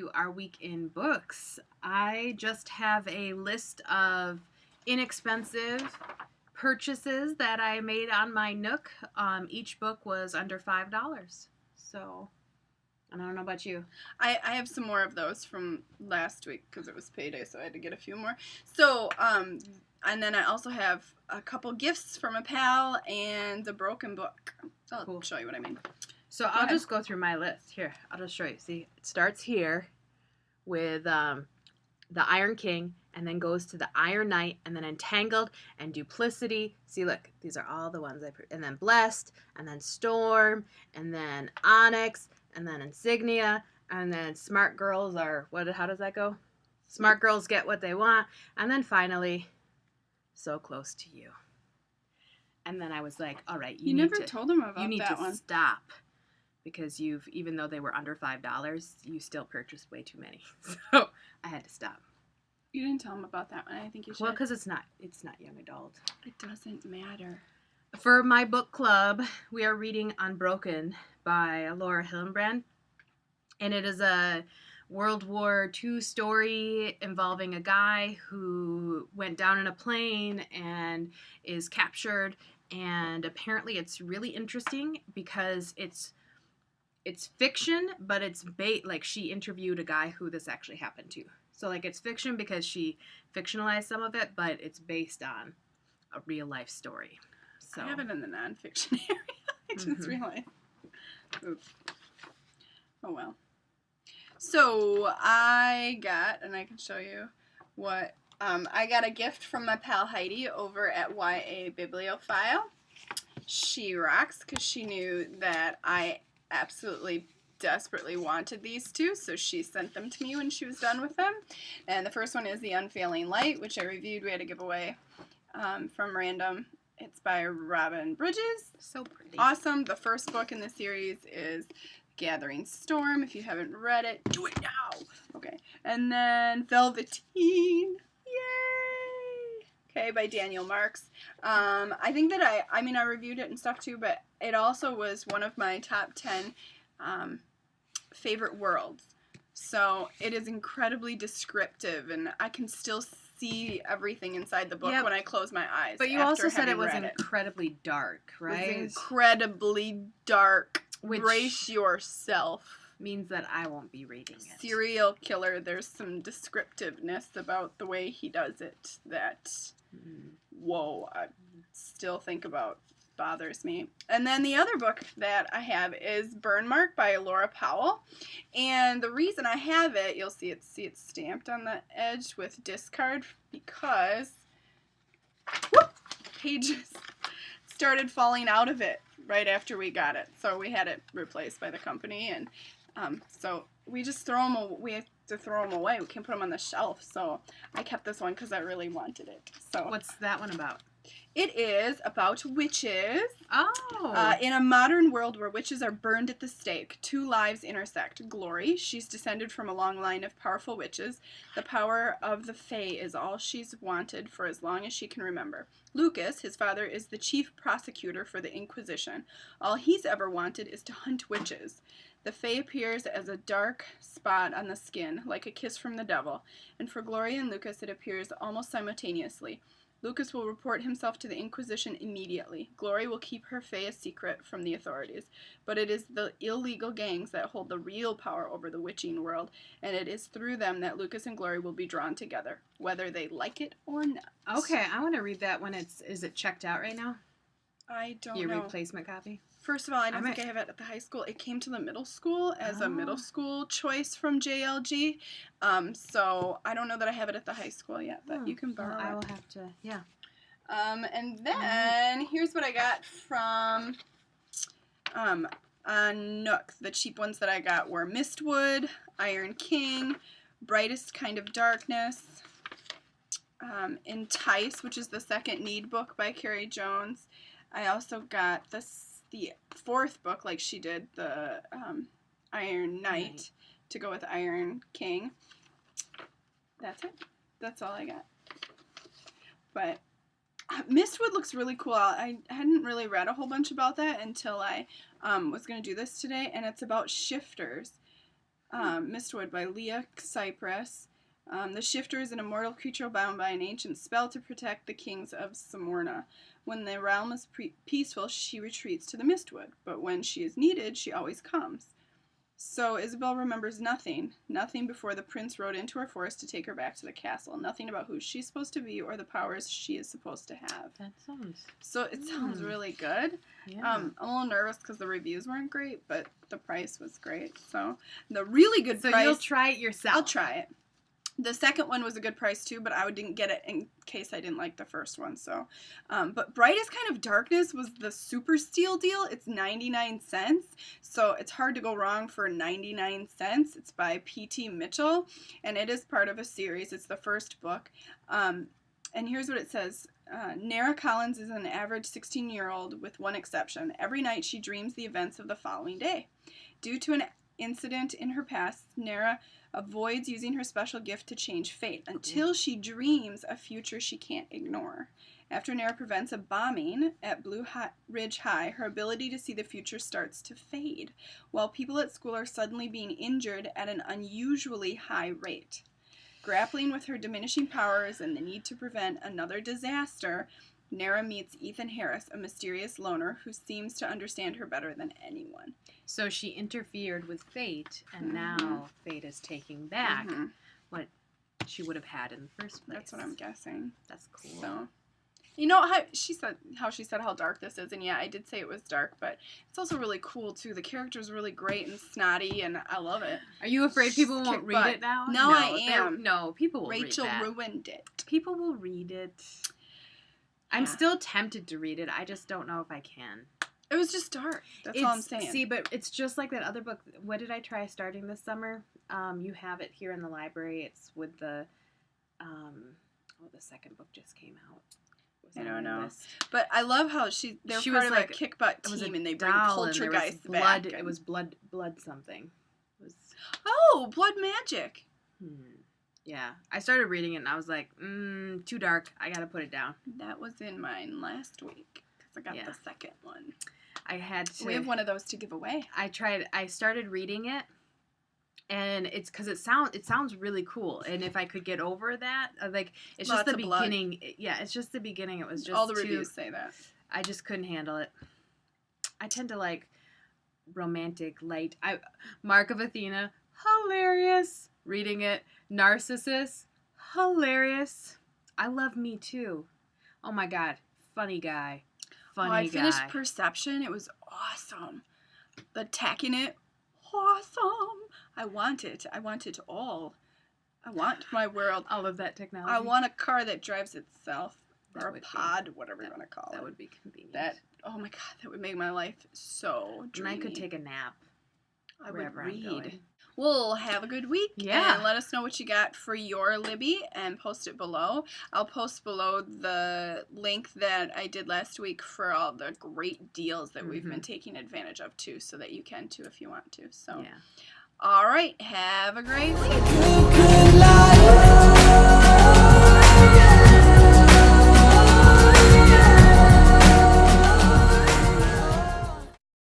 to our week in books. I just have a list of inexpensive purchases that I made on my Nook. Each book was under $5. So, I don't know about you. I have some more of those from last week because it was payday, so I had to get a few more. So, and then I also have a couple gifts from a pal and a broken book. I'll show you what I mean. So I'll just go through my list. Here, I'll just show you. See, it starts here with the Iron King, and then goes to the Iron Knight, and then Entangled and Duplicity. See, look, these are all the ones and then Blessed, and then Storm, and then Onyx, and then Insignia, and then Smart Girls are, how does that go? Smart Girls get what they want, and then finally, So Close to You. And then I was like, all right, you never told them about that one. You need to stop. Because even though they were under $5, you still purchased way too many. So I had to stop. You didn't tell them about that one. I think you should. Well, because it's not young adult. It doesn't matter. For my book club, we are reading Unbroken by Laura Hillenbrand. And it is a World War II story involving a guy who went down in a plane and is captured. And apparently it's really interesting because it's fiction, but it's like she interviewed a guy who this actually happened to. So like it's fiction because she fictionalized some of it, but it's based on a real life story. So I have it in the nonfiction area. I just realized. Oops. Oh well. So I got, and I can show you what, I got a gift from my pal Heidi over at YA Bibliophile. She rocks because she knew that I absolutely desperately wanted these two, so she sent them to me when she was done with them. And the first one is The Unfailing Light, which I reviewed. We had a giveaway from Random. It's by Robin Bridges. So pretty. Awesome. The first book in the series is Gathering Storm. If you haven't read it, do it now. Okay. And then Velveteen. Yay! Okay, by Daniel Marks. I think that I reviewed it and stuff too, but it also was one of my top 10 favorite worlds. So it is incredibly descriptive, and I can still see everything inside the book when I close my eyes. But you also said it was incredibly dark, right? It was incredibly dark. Brace yourself. Means that I won't be reading it. Serial killer. There's some descriptiveness about the way he does it that, whoa, I still think about. Bothers me. And then the other book that I have is Burn Mark by Laura Powell. And the reason I have it, you'll see it's stamped on the edge with discard because pages started falling out of it right after we got it. So we had it replaced by the company, and so we just throw them away. We have to throw them away. We can't put them on the shelf. So I kept this one because I really wanted it. So what's that one about? It is about witches. Oh. In a modern world where witches are burned at the stake, two lives intersect. Glory, she's descended from a long line of powerful witches. The power of the Fae is all she's wanted for as long as she can remember. Lucas, his father, is the chief prosecutor for the Inquisition. All he's ever wanted is to hunt witches. The Fae appears as a dark spot on the skin, like a kiss from the devil. And for Glory and Lucas, it appears almost simultaneously. Lucas will report himself to the Inquisition immediately. Glory will keep her Fae a secret from the authorities. But it is the illegal gangs that hold the real power over the witching world, and it is through them that Lucas and Glory will be drawn together, whether they like it or not. Okay, I want to read that when is it checked out right now? I don't know. Your replacement copy? First of all, I don't think I have it at the high school. It came to the middle school as a middle school choice from JLG. So I don't know that I have it at the high school yet, but you can borrow it. I will have to, yeah. And then here's what I got from Nook. The cheap ones that I got were Mistwood, Iron King, Brightest Kind of Darkness, Entice, which is the second Need book by Carrie Jones. I also got the fourth book, like she did, the Iron Knight, to go with Iron King. That's it. That's all I got. But Mistwood looks really cool. I hadn't really read a whole bunch about that until I was going to do this today, and it's about shifters. Mistwood by Leah Cypress. The Shifter is an immortal creature bound by an ancient spell to protect the kings of Samorna. When the realm is peaceful, she retreats to the Mistwood, but when she is needed, she always comes. So Isabel remembers nothing before the prince rode into her forest to take her back to the castle. Nothing about who she's supposed to be or the powers she is supposed to have. That sounds... So it sounds really good. Yeah. I'm a little nervous because the reviews weren't great, but the price was great. So the really good price... So you'll try it yourself? I'll try it. The second one was a good price too, but I didn't get it in case I didn't like the first one. So, but Brightest Kind of Darkness was the super steal deal. It's 99 cents, so it's hard to go wrong for 99 cents. It's by P.T. Mitchell, and it is part of a series. It's the first book, and here's what it says. Nara Collins is an average 16-year-old with one exception. Every night she dreams the events of the following day. Due to an incident in her past, Nara avoids using her special gift to change fate until she dreams a future she can't ignore. After Nara prevents a bombing at Blue Ridge High, her ability to see the future starts to fade, while people at school are suddenly being injured at an unusually high rate. Grappling with her diminishing powers and the need to prevent another disaster, Nara meets Ethan Harris, a mysterious loner who seems to understand her better than anyone. So she interfered with fate, and now fate is taking back what she would have had in the first place. That's what I'm guessing. That's cool. So, you know how she said how dark this is, and yeah, I did say it was dark, but it's also really cool too. The character's really great and snotty, and I love it. Are you afraid people won't read it now? No, I am. No, people will Rachel read that. ruined it. People will read it. I'm still tempted to read it. I just don't know if I can. It was just dark. That's all I'm saying. See, but it's just like that other book. What did I try starting this summer? You have it here in the library. It's with the, the second book just came out. I don't know. But I love how they're part of like a kick butt team and they bring Poltergeist back. It was blood something. It was... Oh, Blood Magic. Yeah. I started reading it and I was like, too dark. I gotta put it down. That was in mine last week because I got the second one. I had to... We have one of those to give away. I started reading it. And it's because it sounds really cool, and if I could get over that, like it's just the beginning. Yeah, it's just the beginning. It was just all the reviews say that. I just couldn't handle it. I tend to like romantic, light. Mark of Athena, hilarious. Reading it, Narcissus, hilarious. I love Me Too. Oh my God, funny guy, funny guy. I finished Perception. It was awesome. The tacking it, awesome. I want it. I want it all. I want my world. All of that technology. I want a car that drives itself. Or a pod, whatever you want to call it. That would be convenient. Oh my God, that would make my life so dreamy. And I could take a nap. I would read. Well, have a good week. Yeah. And let us know what you got for your Libby and post it below. I'll post below the link that I did last week for all the great deals that we've been taking advantage of too, so that you can too if you want to. So, all right. Have a great week.